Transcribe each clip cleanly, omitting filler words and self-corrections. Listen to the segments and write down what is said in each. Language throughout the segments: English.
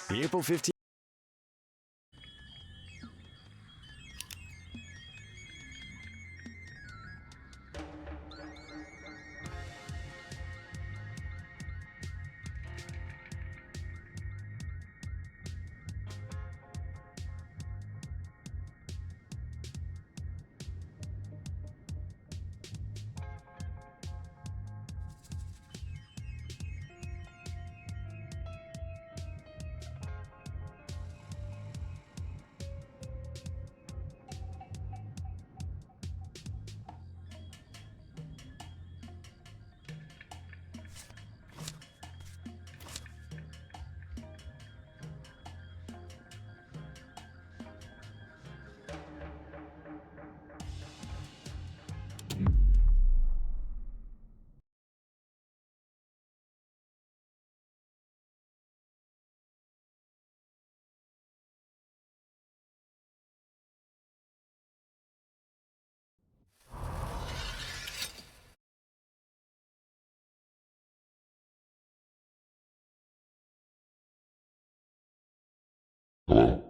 The April 15th. Hello?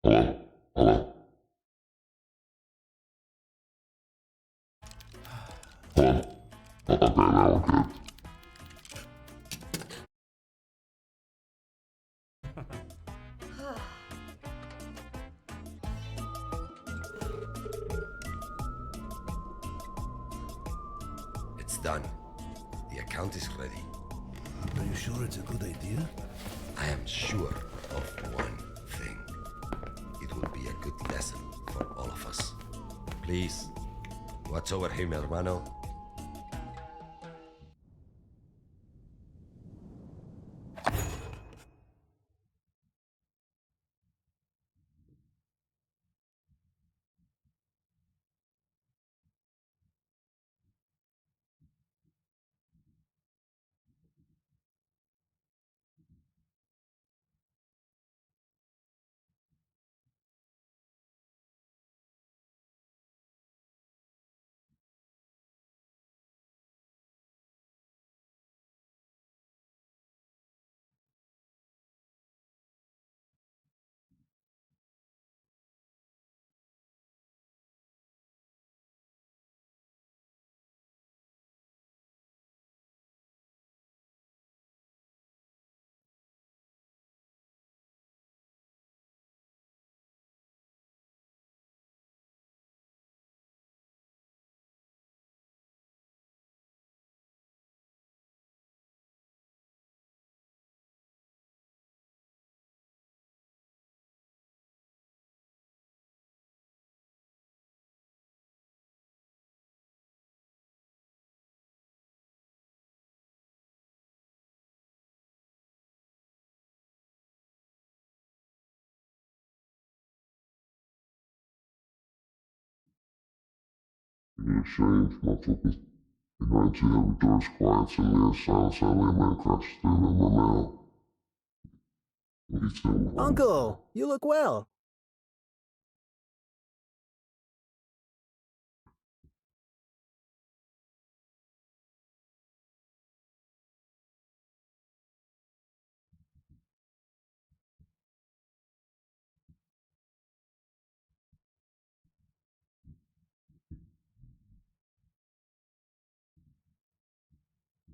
Hello? Hello? Hello? Okay, now we're good. It's done. The account is ready. Are you sure it's a good idea? I am sure of one thing. It will be a good lesson for all of us. Please, watch over him, hermano. In exchange, motherfuckers. Behind you, every door's quiet, suddenly a silence, suddenly a man crouches down in my mouth. He's still Uncle, you look well.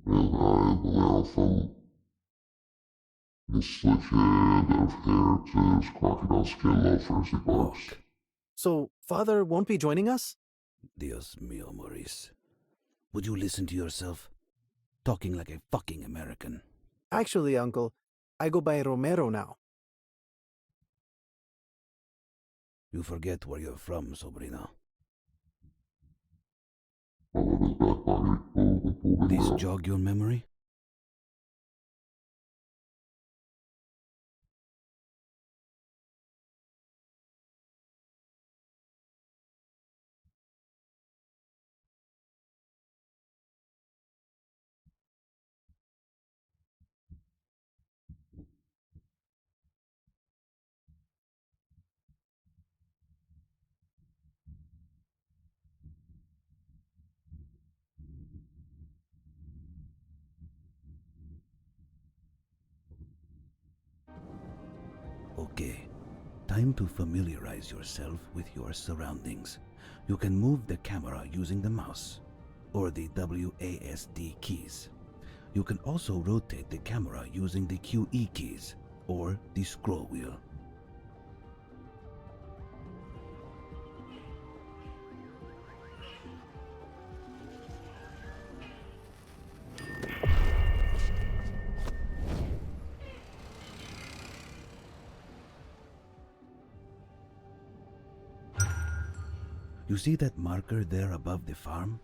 and I will now from his slick head of hair to his crocodile skin loafers he barks. So, Father won't be joining us? Dios mío, Maurice. Would you listen to yourself? Talking like a fucking American. Actually, Uncle, I go by Romero now. You forget where you're from, sobrino. All of his back pocket, pulled him This out. jog your memory? Okay, time to familiarize yourself with your surroundings. You can move the camera using the mouse or the WASD keys. You can also rotate the camera using the QE keys or the scroll wheel. You see that marker there above the farm?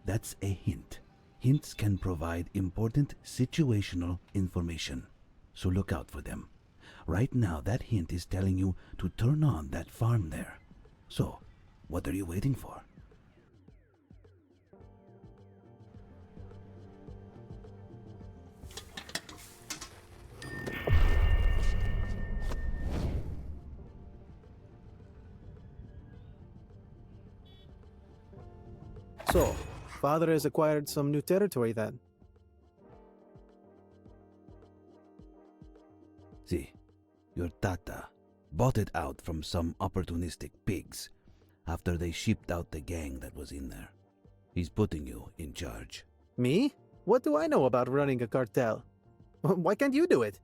That's a hint. Hints can provide important situational information, so look out for them. Right now, that hint is telling you to turn on that farm there. So, what are you waiting for? So, father has acquired some new territory then. See, your tata bought it out from some opportunistic pigs after they shipped out the gang that was in there. He's putting you in charge. Me? What do I know about running a cartel? Why can't you do it?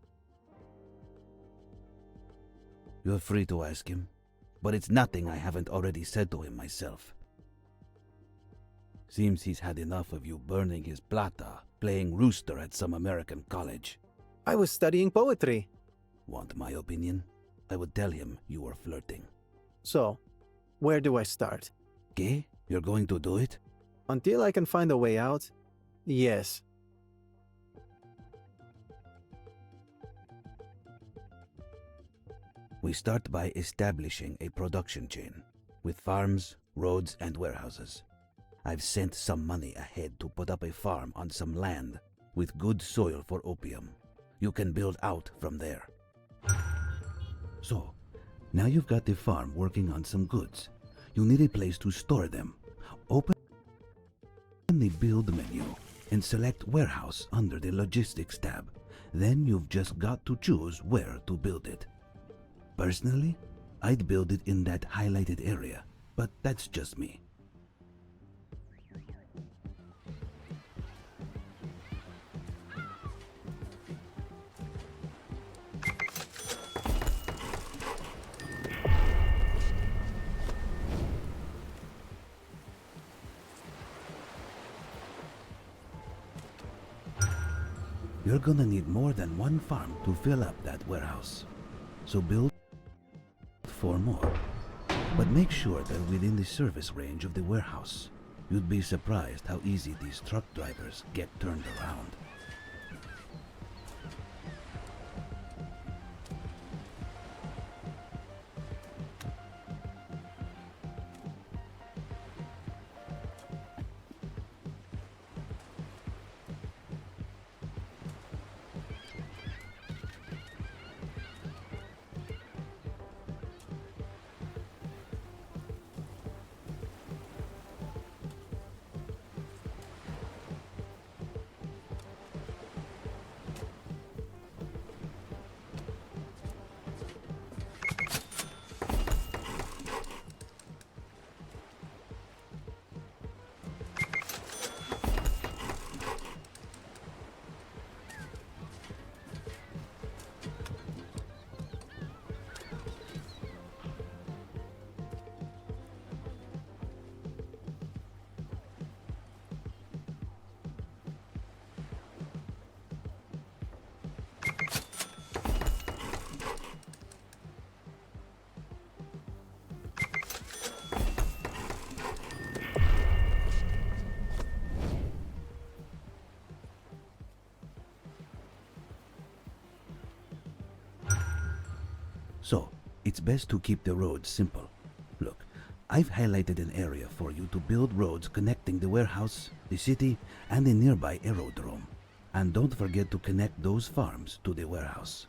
You're free to ask him, but it's nothing I haven't already said to him myself. Seems he's had enough of you burning his plata, playing rooster at some American college. I was studying poetry. Want my opinion? I would tell him you were flirting. So, where do I start? Okay? You're going to do it? Until I can find a way out? Yes. We start by establishing a production chain with farms, roads, and warehouses. I've sent some money ahead to put up a farm on some land with good soil for opium. You can build out from there. So, now you've got the farm working on some goods. You need a place to store them. Open the build menu and select warehouse under the logistics tab. Then you've just got to choose where to build it. Personally, I'd build it in that highlighted area, but that's just me. You're gonna need more than one farm to fill up that warehouse. So build 4 more. But make sure they're within the service range of the warehouse. You'd be surprised how easy these truck drivers get turned around. So, it's best to keep the roads simple. Look, I've highlighted an area for you to build roads connecting the warehouse, the city, and the nearby aerodrome. And don't forget to connect those farms to the warehouse.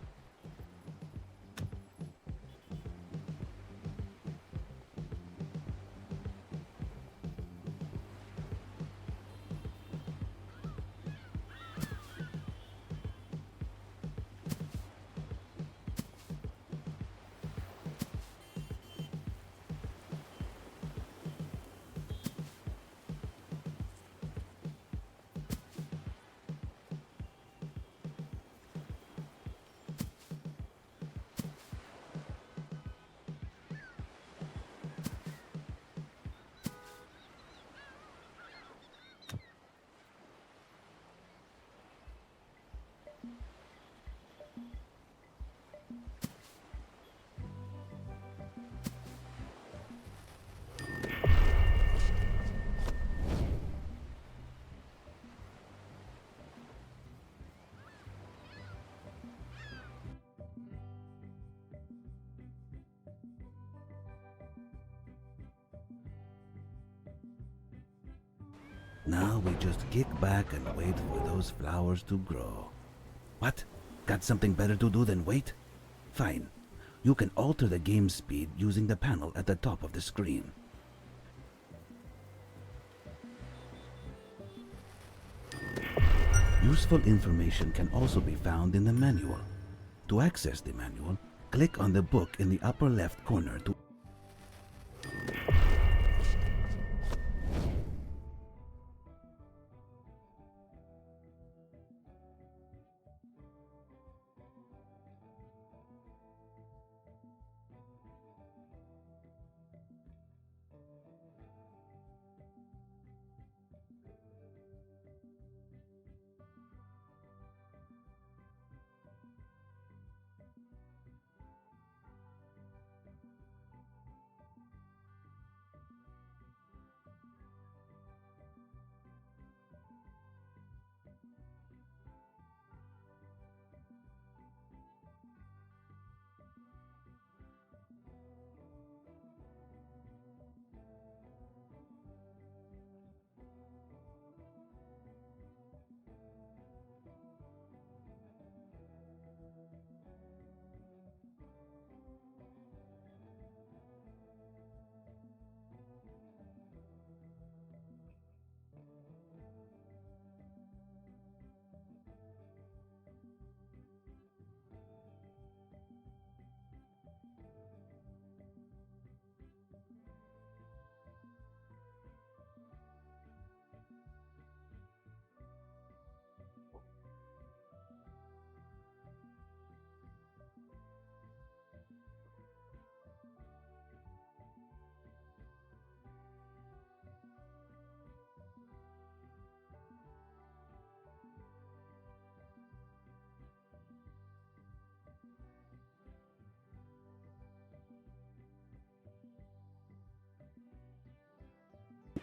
Now we just kick back and wait for those flowers to grow. What? Got something better to do than wait? Fine. You can alter the game speed using the panel at the top of the screen. Useful information can also be found in the manual. To access the manual, click on the book in the upper left corner to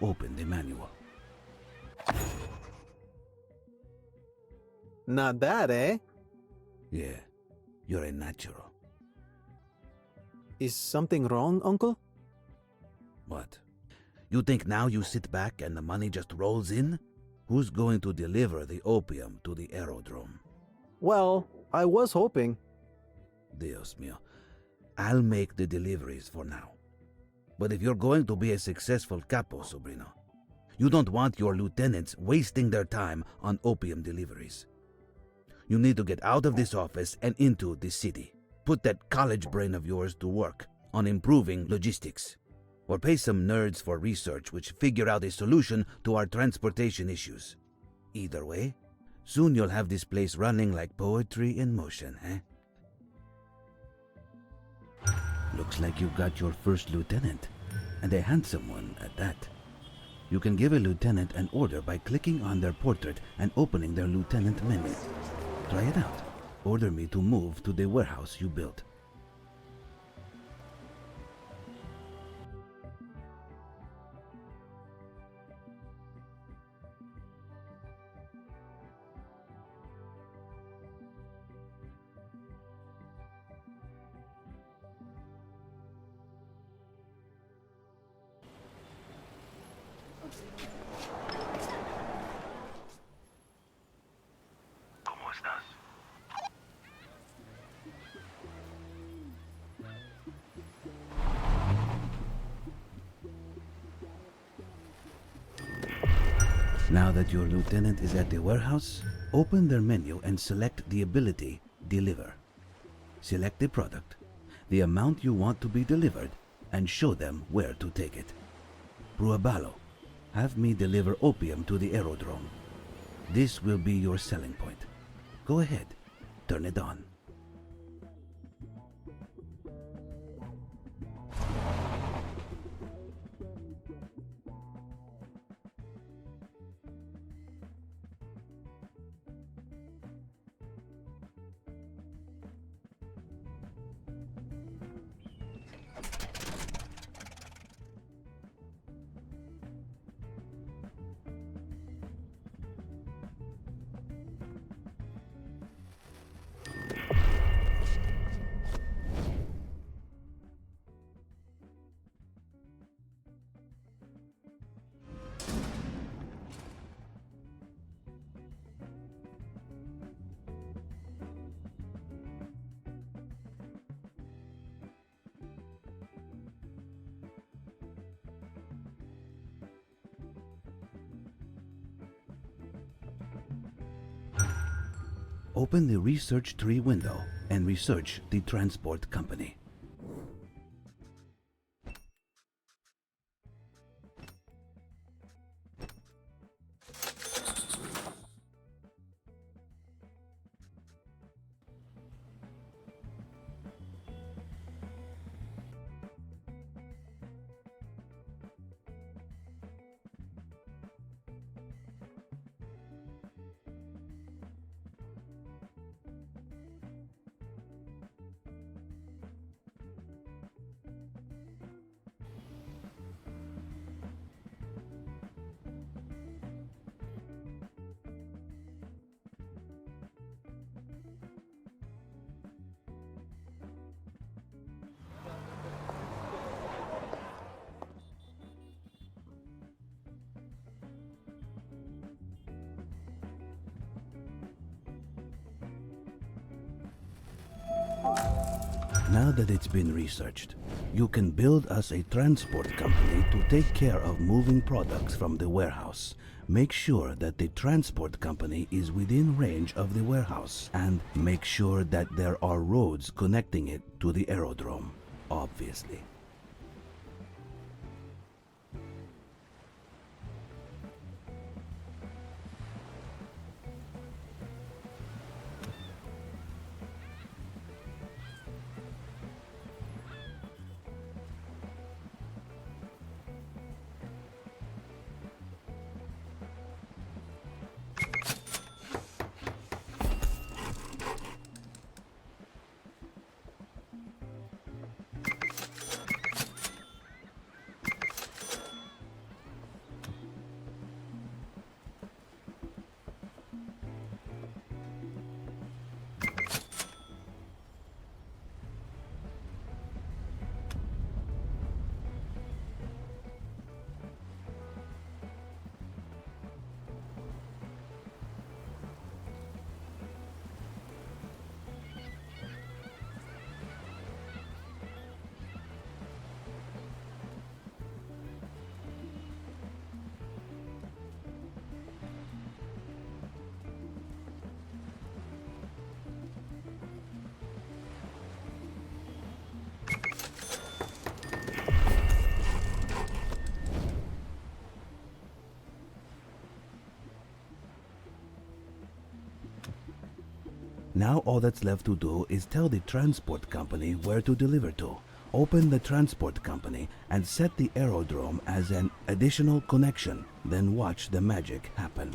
open the manual. Not bad, eh? Yeah, you're a natural. Is something wrong, Uncle? What? You think now you sit back and the money just rolls in? Who's going to deliver the opium to the aerodrome? Well, I was hoping. Dios mío. I'll make the deliveries for now. But if you're going to be a successful capo, sobrino, you don't want your lieutenants wasting their time on opium deliveries. You need to get out of this office and into the city. Put that college brain of yours to work on improving logistics. Or pay some nerds for research which figure out a solution to our transportation issues. Either way, soon you'll have this place running like poetry in motion, eh? Looks like you got your first lieutenant, and a handsome one at that. You can give a lieutenant an order by clicking on their portrait and opening their lieutenant menu. Try it out. Order me to move to the warehouse you built. Now that your lieutenant is at the warehouse, open their menu and select the ability Deliver. Select the product, the amount you want to be delivered, and show them where to take it. Pruabalo, have me deliver opium to the aerodrome. This will be your selling point. Go ahead, turn it on. Open the research tree window and research the transport company. Now that it's been researched, you can build us a transport company to take care of moving products from the warehouse. Make sure that the transport company is within range of the warehouse, and make sure that there are roads connecting it to the aerodrome, obviously. Now all that's left to do is tell the transport company where to deliver to. Open the transport company and set the aerodrome as an additional connection. Then watch the magic happen.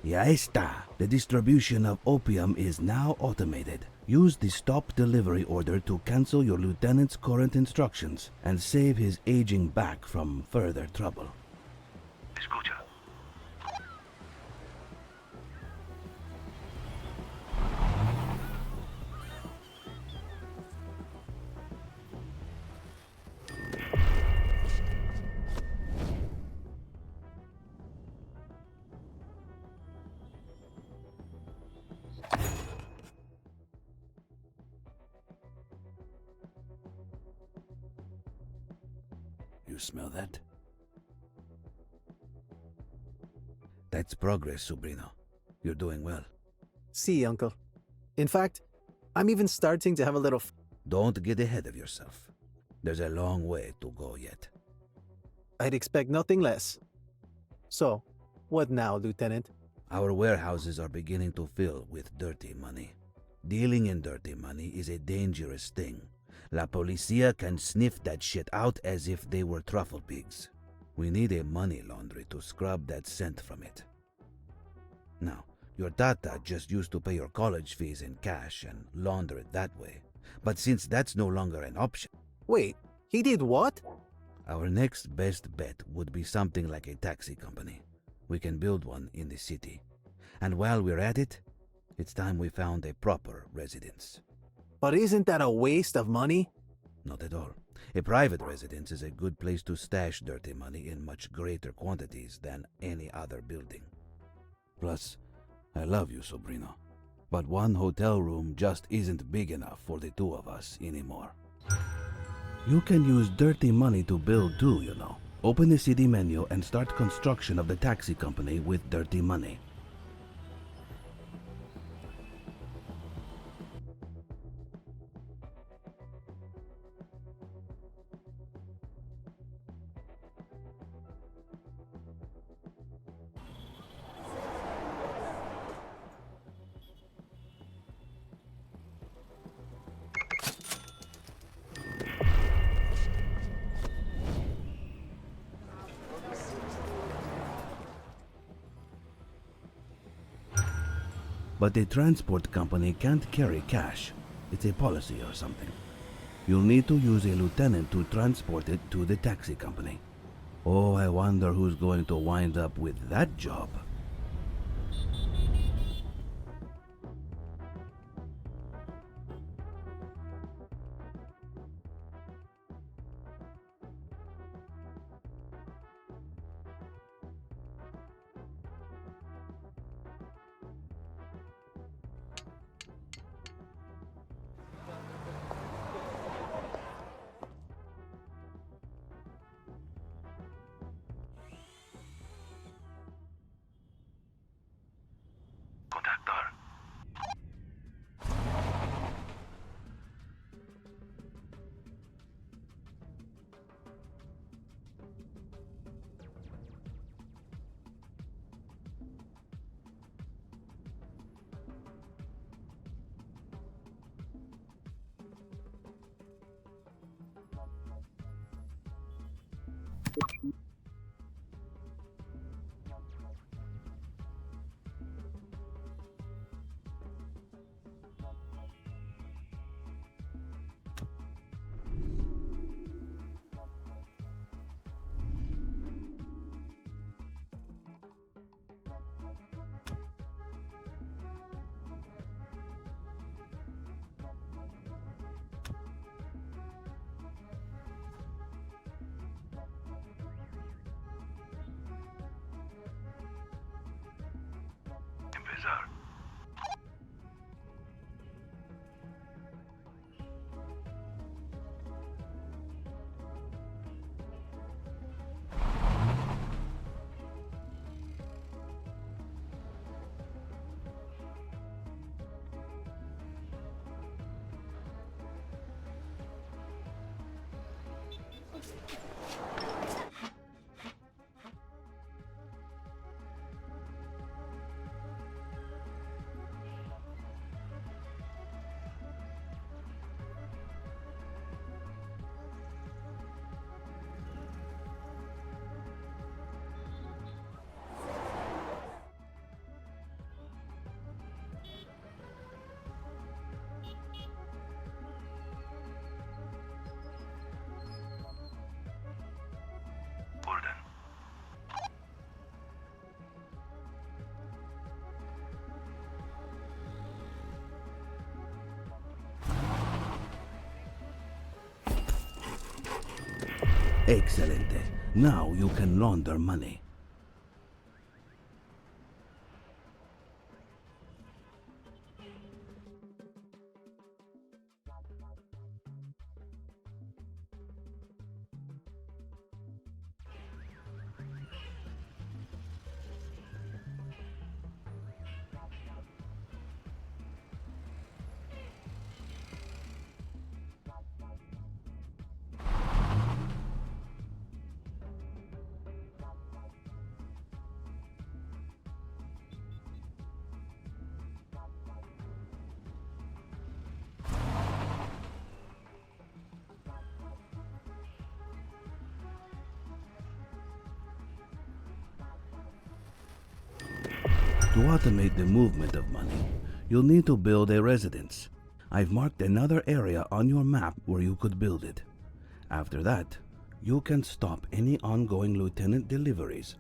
Ya está. The distribution of opium is now automated. Use the stop delivery order to cancel your lieutenant's current instructions and save his aging back from further trouble. Escucha. You smell that? That's progress, Sobrino. You're doing well. See, Uncle. In fact, I'm even starting to have a little. Don't get ahead of yourself. There's a long way to go yet. I'd expect nothing less. So, what now, Lieutenant? Our warehouses are beginning to fill with dirty money. Dealing in dirty money is a dangerous thing. La Policia can sniff that shit out as if they were truffle pigs. We need a money laundry to scrub that scent from it. Now, your tata just used to pay your college fees in cash and launder it that way. But since that's no longer an option, Wait, he did what? our next best bet would be something like a taxi company. We can build one in the city. And while we're at it, It's time we found a proper residence. But isn't that a waste of money? Not at all. A private residence is a good place to stash dirty money in much greater quantities than any other building. Plus, I love you, Sobrino. But one hotel room just isn't big enough for the two of us anymore. You can use dirty money to build too, you know. Open the city menu and start construction of the taxi company with dirty money. But the transport company can't carry cash. It's a policy or something. You'll need to use a lieutenant to transport it to the taxi company. Oh, I wonder who's going to wind up with that job. Excelente. Now you can launder money. To automate the movement of money, you'll need to build a residence. I've marked another area on your map where you could build it. After that, you can stop any ongoing lieutenant deliveries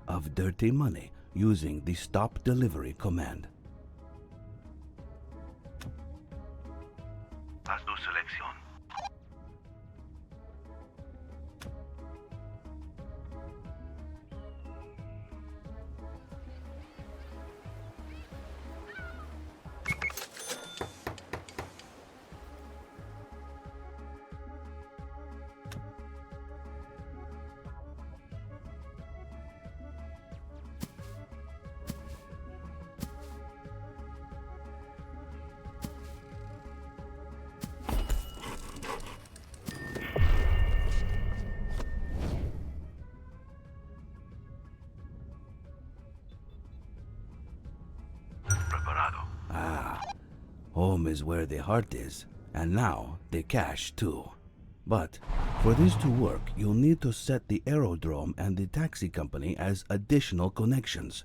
of dirty money using the stop delivery command. Haz tu selección. Ah, home is where the heart is, and now the cash too. But for this to work, you'll need to set the aerodrome and the taxi company as additional connections.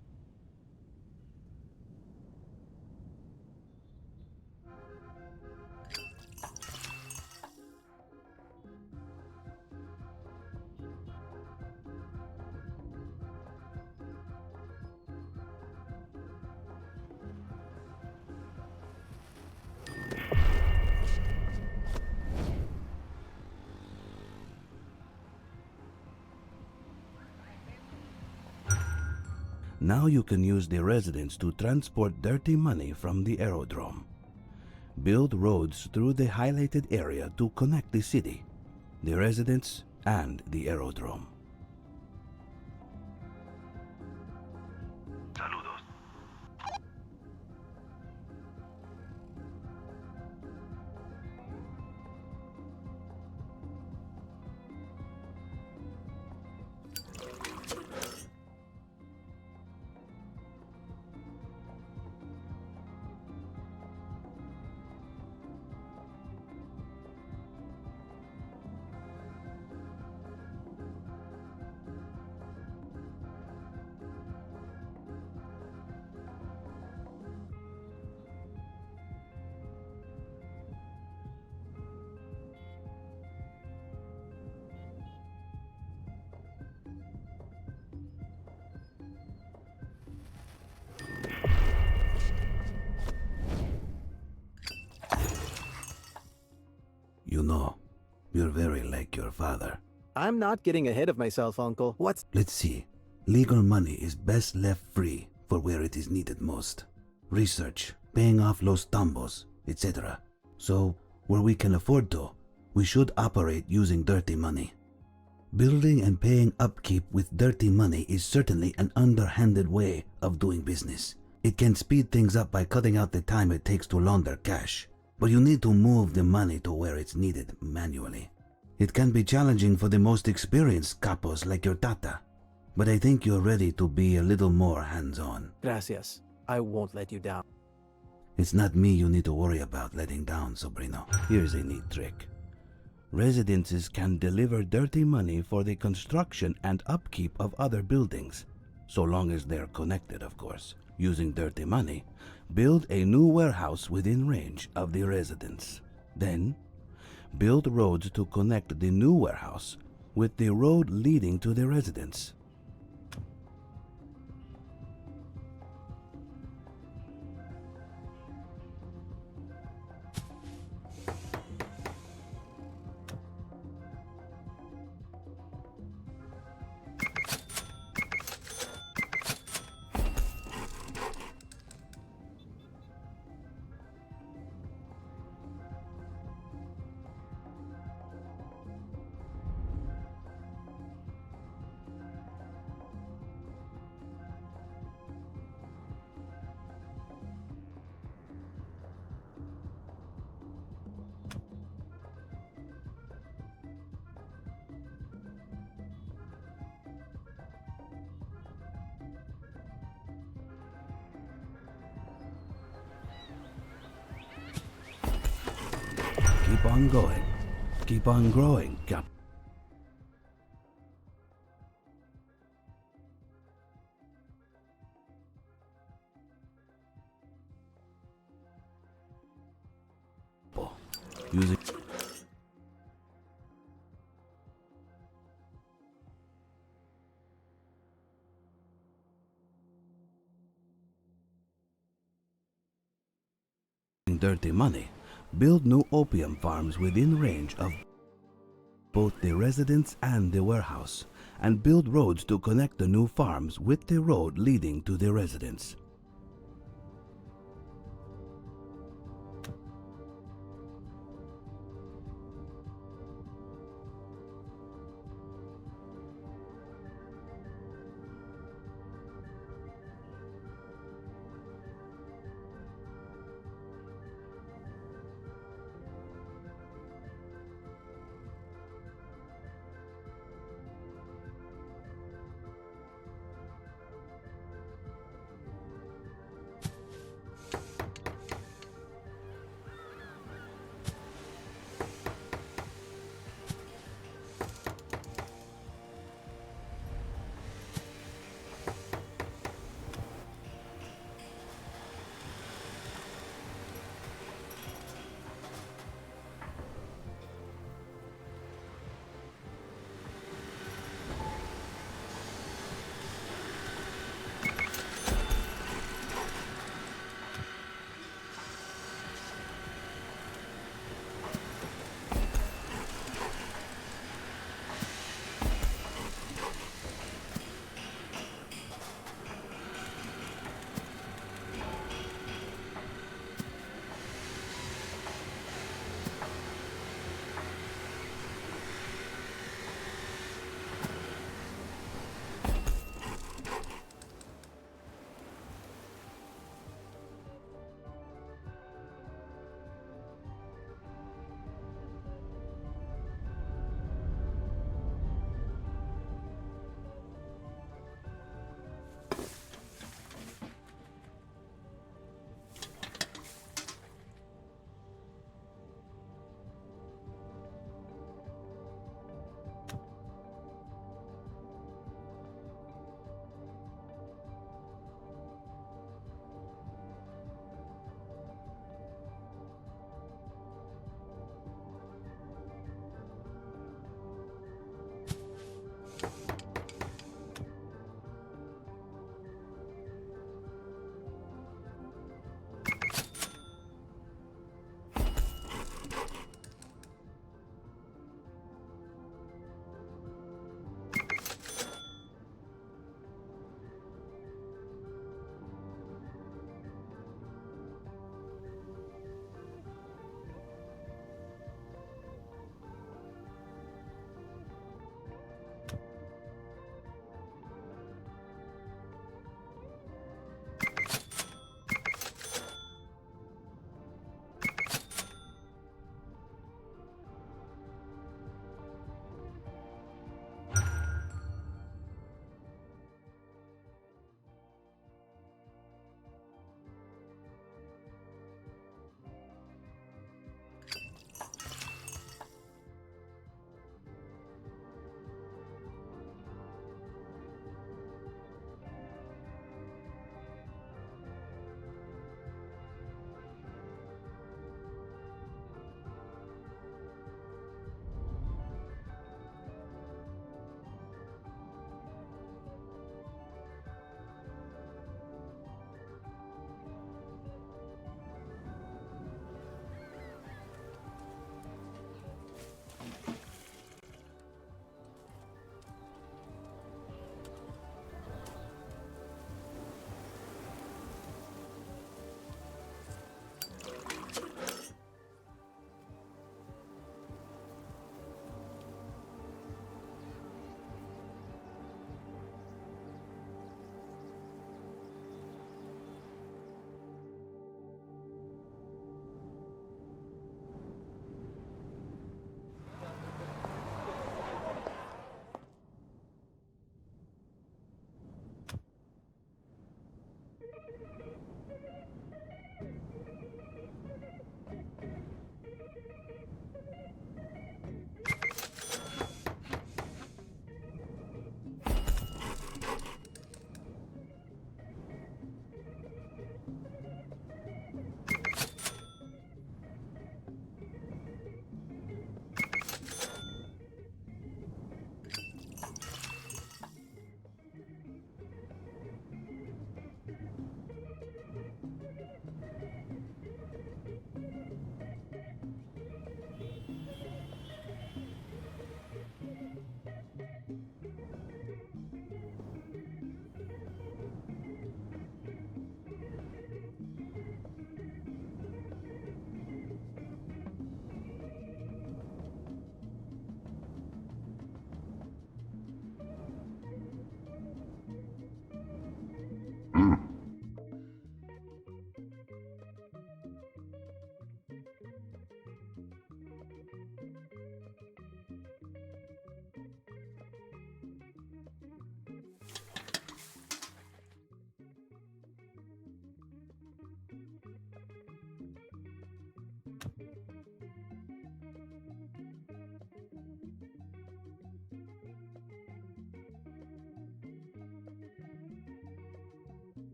Now you can use the residents to transport dirty money from the aerodrome. Build roads through the highlighted area to connect the city, the residents, and the aerodrome. Saludos. You know, you're very like your father. I'm not getting ahead of myself, Uncle. What's... Let's see. Legal money is best left free for where it is needed most. Research, paying off los tambos, etc. So, where we can afford to, we should operate using dirty money. Building and paying upkeep with dirty money is certainly an underhanded way of doing business. It can speed things up by cutting out the time it takes to launder cash, but you need to move the money to where it's needed manually. It can be challenging for the most experienced capos like your tata, but I think you're ready to be a little more hands-on. Gracias. I won't let you down. It's not me you need to worry about letting down, Sobrino. Here's a neat trick. Residences can deliver dirty money for the construction and upkeep of other buildings, so long as they're connected, of course. Using dirty money, build a new warehouse within range of the residence. Then, build roads to connect the new warehouse with the road leading to the residence. Keep on going. Keep on growing, Cap. Using dirty money, Build new opium farms within range of both the residents and the warehouse, and build roads to connect the new farms with the road leading to the residents.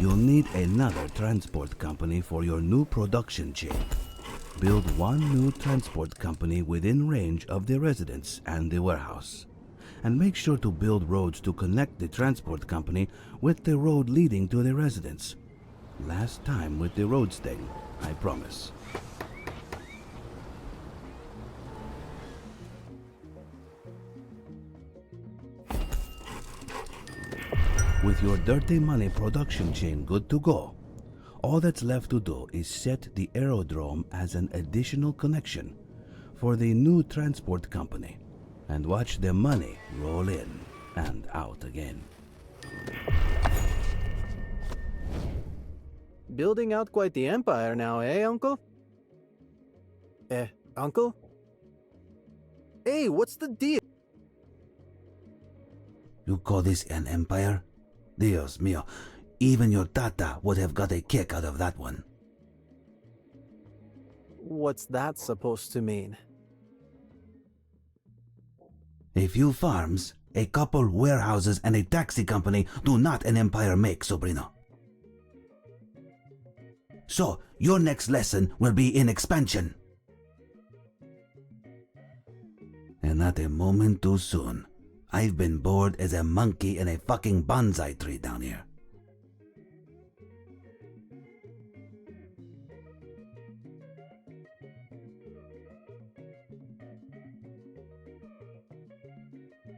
you'll need another transport company for your new production chain. Build one new transport company within range of the residence and the warehouse. And make sure to build roads to connect the transport company with the road leading to the residence. Last time with the roads thing, I promise. With your dirty money production chain good to go, all that's left to do is set the aerodrome as an additional connection for the new transport company and watch the money roll in and out again. Building out quite the empire now, eh, Uncle? Uncle? Hey, what's the deal? You call this an empire? Dios mío, even your tata would have got a kick out of that one. What's that supposed to mean? A few farms, a couple warehouses, and a taxi company do not an empire make, sobrino. So, your next lesson will be in expansion. And not a moment too soon. I've been bored as a monkey in a fucking bonsai tree down here.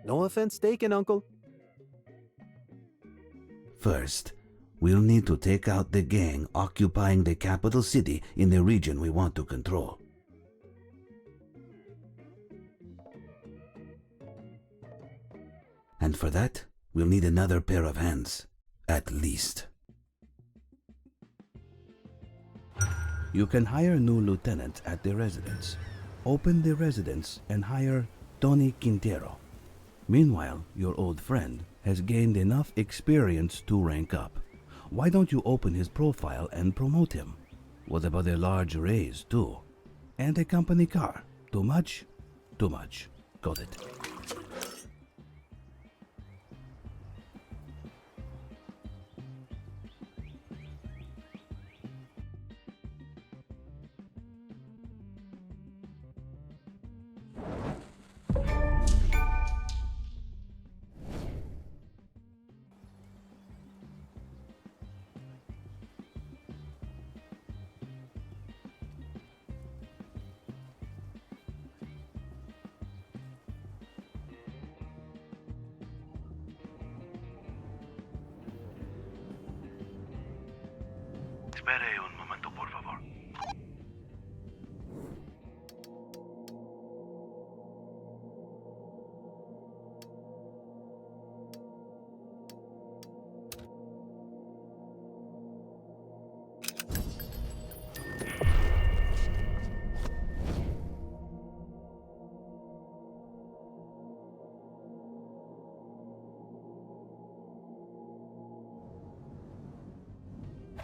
No offense taken, Uncle. First, we'll need to take out the gang occupying the capital city in the region we want to control. And for that, we'll need another pair of hands, at least. You can hire a new lieutenant at the residence. Open the residence and hire Tony Quintero. Meanwhile, your old friend has gained enough experience to rank up. Why don't you open his profile and promote him? What about a large raise, too? And a company car. Too much? Too much. Got it. Espere un momento, por favor.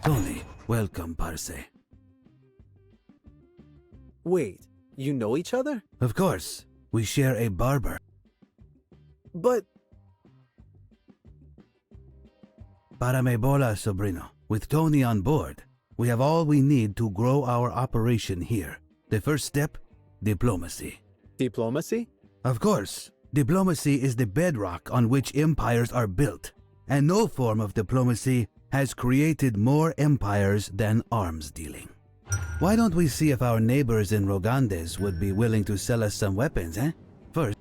Tony, welcome, Parce. Wait, you know each other? Of course, we share a barber. But Para me bola, sobrino. With Tony on board, we have all we need to grow our operation here. The first step, diplomacy. diplomacy? Of course, diplomacy is the bedrock on which empires are built, and no form of diplomacy has created more empires than arms dealing. Why don't we see if our neighbors in Rogandes would be willing to sell us some weapons, eh? First,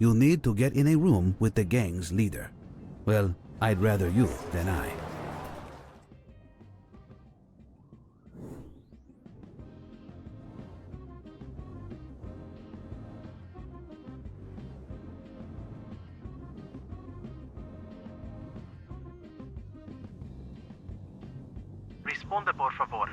you'll need to get in a room with the gang's leader. Well, I'd rather you than I. Responde, por favor.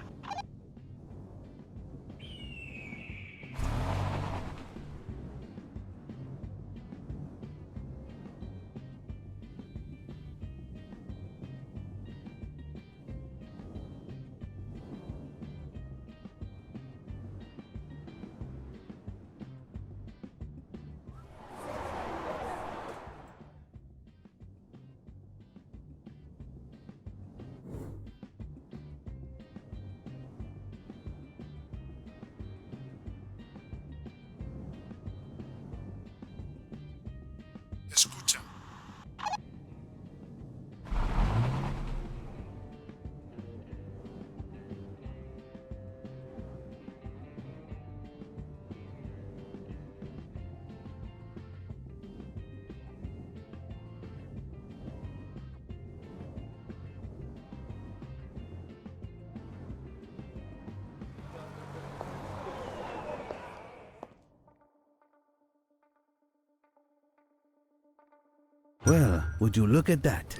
Well, would you look at that?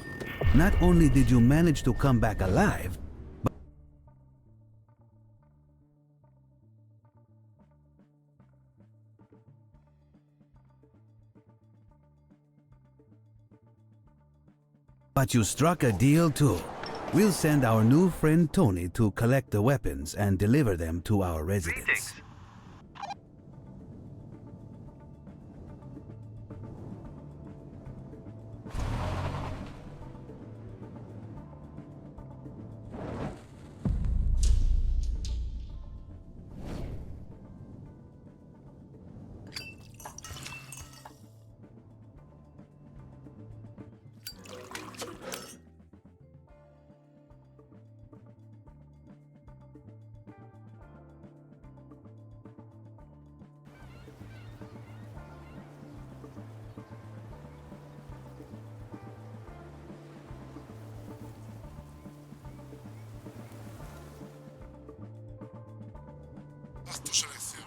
Not only did you manage to come back alive, but you struck a deal too. We'll send our new friend Tony to collect the weapons and deliver them to our residence. Haz tu selección.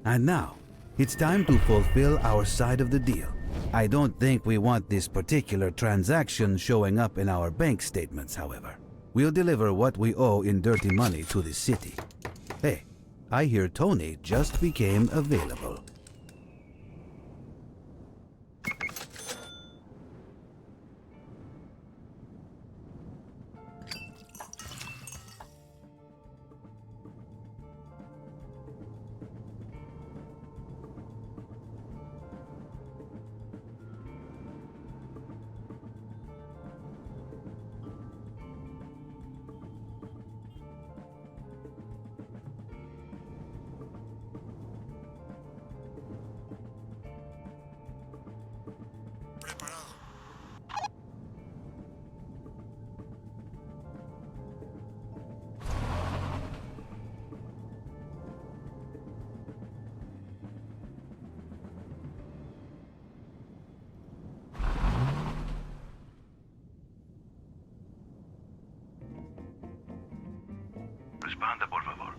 And now, it's time to fulfill our side of the deal. I don't think we want this particular transaction showing up in our bank statements, however. We'll deliver what we owe in dirty money to the city. Hey, I hear Tony just became available. Preparado. Responda, por favor.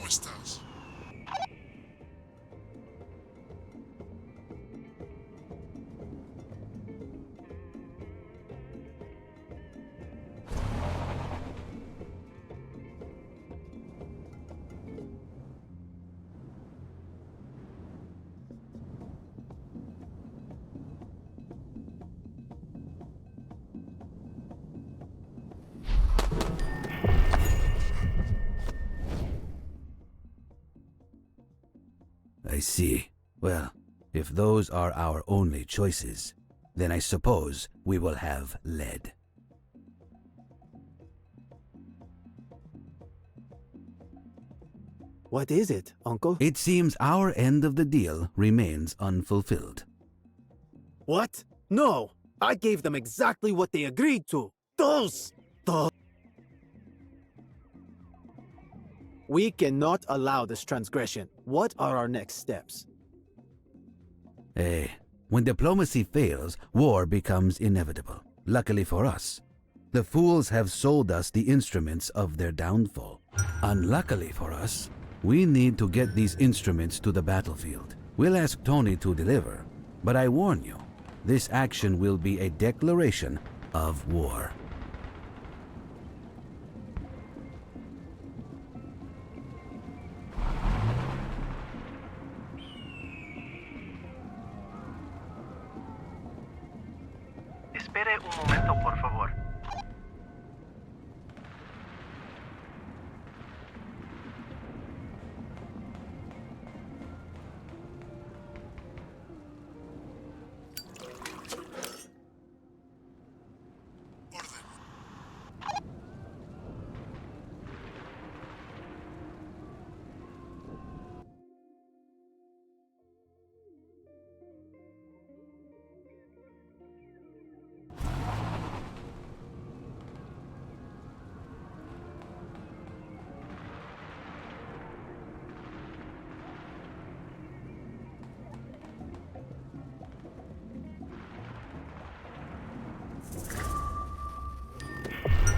estás? I see. Well, if those are our only choices, then I suppose we will have lead. What is it, Uncle? It seems our end of the deal remains unfulfilled. What? No! I gave them exactly what they agreed to! Those! We cannot allow this transgression. What are our next steps? When diplomacy fails, war becomes inevitable. Luckily for us, the fools have sold us the instruments of their downfall. Unluckily for us, we need to get these instruments to the battlefield. We'll ask Tony to deliver, but I warn you, this action will be a declaration of war. Espere un momento, por favor.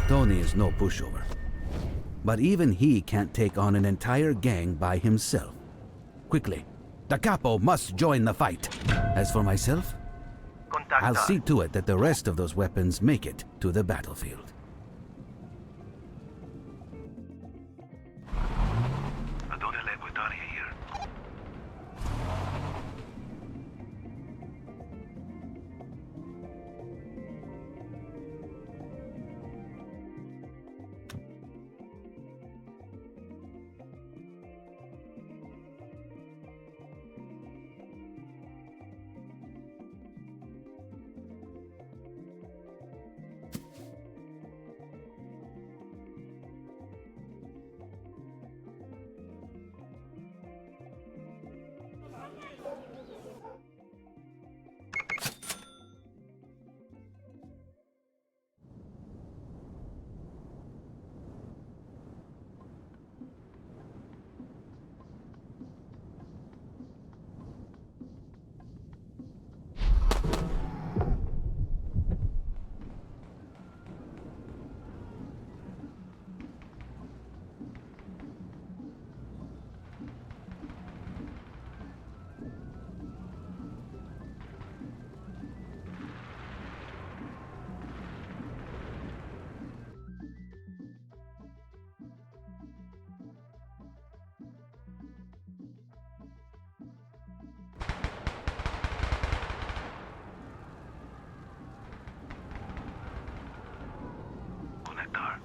Tony is no pushover. But even he can't take on an entire gang by himself. Quickly, the capo must join the fight. As for myself, I'll see to it that the rest of those weapons make it to the battlefield. Adone le guardare here. Conectar.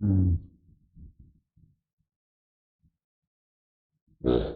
Hmm. Well,